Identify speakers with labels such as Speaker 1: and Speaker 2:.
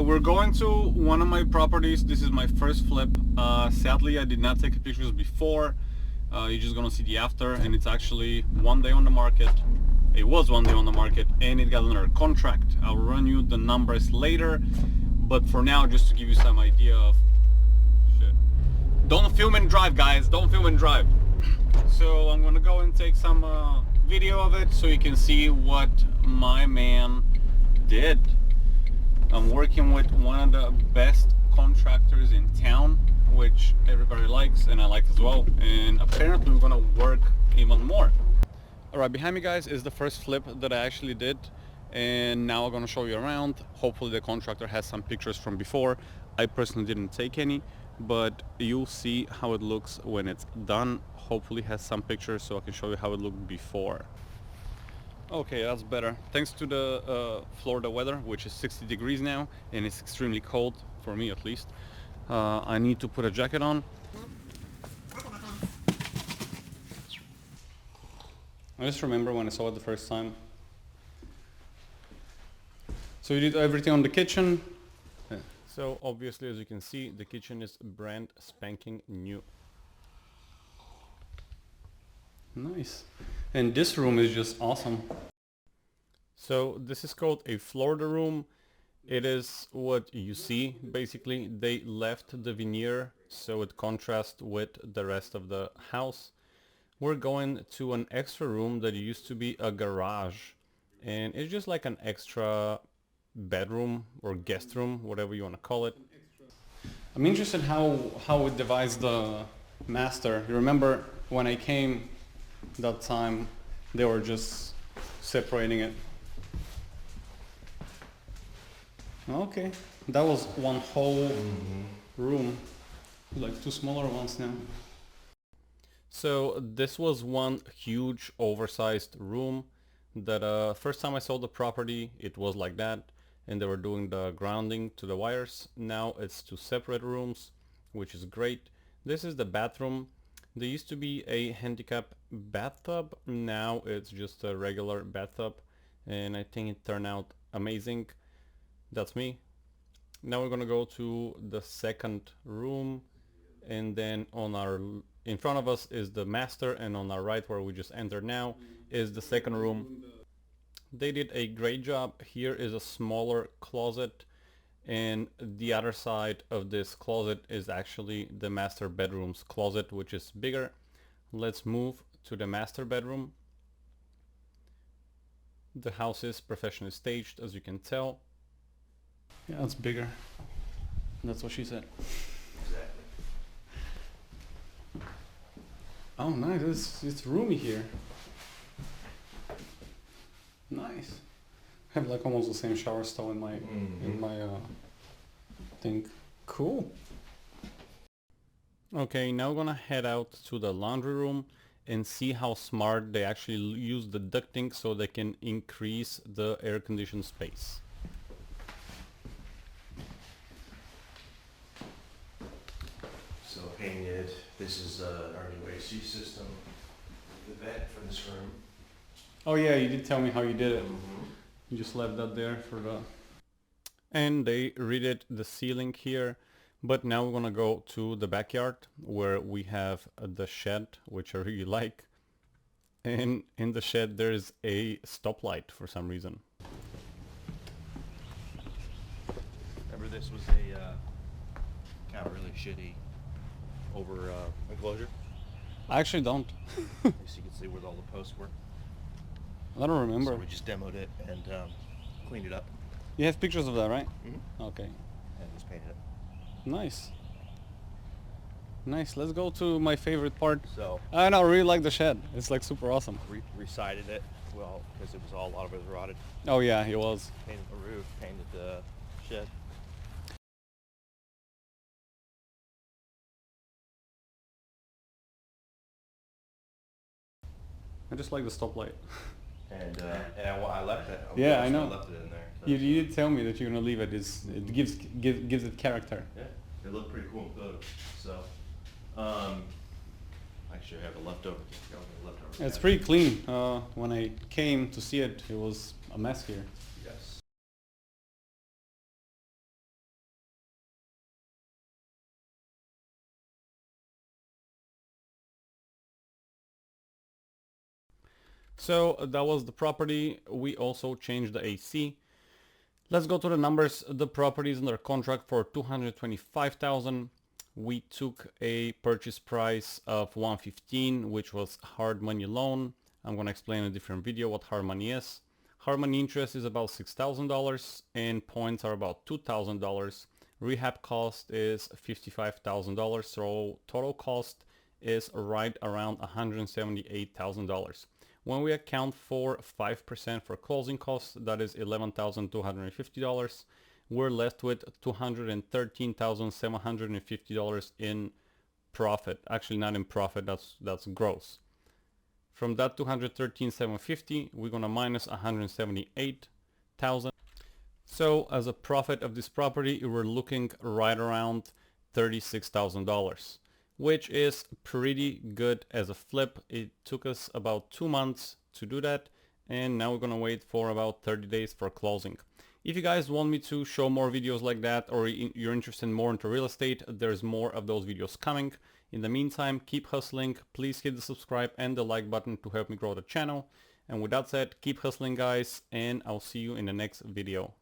Speaker 1: we're going to one of my properties. This is my first flip. Sadly, I did not take pictures before. You're just gonna see the after, and it's actually 1 day on the market. It was 1 day on the market, and it got under contract. I'll run you the numbers later, but for now, just to give you some idea of shit. Don't film and drive, guys. Don't film and drive. So I'm gonna go and take some video of it so you can see what my man did. I'm working with one of the best contractors in town, which everybody likes and I like as well, and apparently we're gonna work even more. Alright, behind me, guys, is the first flip that I actually did, and now I'm gonna show you around. Hopefully the contractor has some pictures from before. I personally didn't take any, but you'll see how it looks when it's done. Hopefully has some pictures so I can show you how it looked before. Okay, that's better. Thanks to the Florida weather, which is 60 degrees now, and it's extremely cold, for me at least. I need to put a jacket on. I just remember when I saw it the first time. So you did everything on the kitchen. Yeah. So obviously, as you can see, the kitchen is brand spanking new. Nice. And this room is just awesome. So this is called a Florida room. It is what you see. Basically, they left the veneer so it contrasts with the rest of the house. We're going to an extra room that used to be a garage, and it's just like an extra bedroom or guest room, whatever you want to call it. I'm interested how it divides the master. You remember when I came that time, they were just separating it. Okay, that was one whole room, like two smaller ones now. So this was one huge oversized room that first time I saw the property it was like that, and they were doing the grounding to the wires. Now it's two separate rooms, which is great. This is the bathroom. There used to be a handicap bathtub. Now it's just a regular bathtub, and I think it turned out amazing. That's me. Now we're gonna go to the second room, and then in front of us is the master, and on our right, where we just entered now, is the second room. They did a great job. Here is a smaller closet, and the other side of this closet is actually the master bedroom's closet, which is bigger. Let's move to the master bedroom. The house is professionally staged, as you can tell. Yeah, it's bigger. That's what she said.
Speaker 2: Exactly.
Speaker 1: Oh, nice. It's roomy here. Nice. I have like almost the same shower stall in my thing. Cool. Okay, now we're gonna head out to the laundry room and see how smart they actually use the ducting so they can increase the air conditioned space.
Speaker 2: So painted, this is our new AC system, the vent for this room.
Speaker 1: Oh yeah, you did tell me how you did it. You just left that there for the... And they redid the ceiling here, but now we're gonna go to the backyard where we have the shed, which I really like. And in the shed there's a stoplight for some reason.
Speaker 2: Remember this was a kind of really shitty over enclosure?
Speaker 1: I actually don't.
Speaker 2: So you can see where all the posts were.
Speaker 1: I don't remember.
Speaker 2: So we just demoed it and cleaned it up.
Speaker 1: You have pictures of that, right?
Speaker 2: Mm-hmm.
Speaker 1: Okay.
Speaker 2: And just painted it.
Speaker 1: Nice. Nice. Let's go to my favorite part.
Speaker 2: So
Speaker 1: I know, I really like the shed. It's like super awesome.
Speaker 2: Resided it, well, because it was a lot of it was rotted.
Speaker 1: Oh yeah, it was.
Speaker 2: Painted the roof, painted the shed.
Speaker 1: I just like the stoplight.
Speaker 2: And I left it.
Speaker 1: Yeah, I know.
Speaker 2: left it in there. So.
Speaker 1: You did tell me that you're gonna leave it. It gives it character.
Speaker 2: Yeah, it looked pretty cool in photos. So, actually, I have a leftover.
Speaker 1: It's pretty clean. When I came to see it, it was a mess here. So that was the property. We also changed the AC. Let's go to the numbers. The property is under contract for $225,000. We took a purchase price of $115,000, which was hard money loan. I'm gonna explain in a different video what hard money is. Hard money interest is about $6,000 and points are about $2,000. Rehab cost is $55,000, so total cost is right around $178,000. When we account for 5% for closing costs, that is $11,250, we're left with $213,750 in profit. Actually, not in profit, that's gross. From that $213,750, we're gonna minus $178,000. So as a profit of this property, we're looking right around $36,000, which is pretty good as a flip. It took us about 2 months to do that, and now we're gonna wait for about 30 days for closing. If you guys want me to show more videos like that, or you're interested more into real estate, there's more of those videos coming. In the meantime, keep hustling. Please hit the subscribe and the like button to help me grow the channel. And with that said, keep hustling guys, and I'll see you in the next video.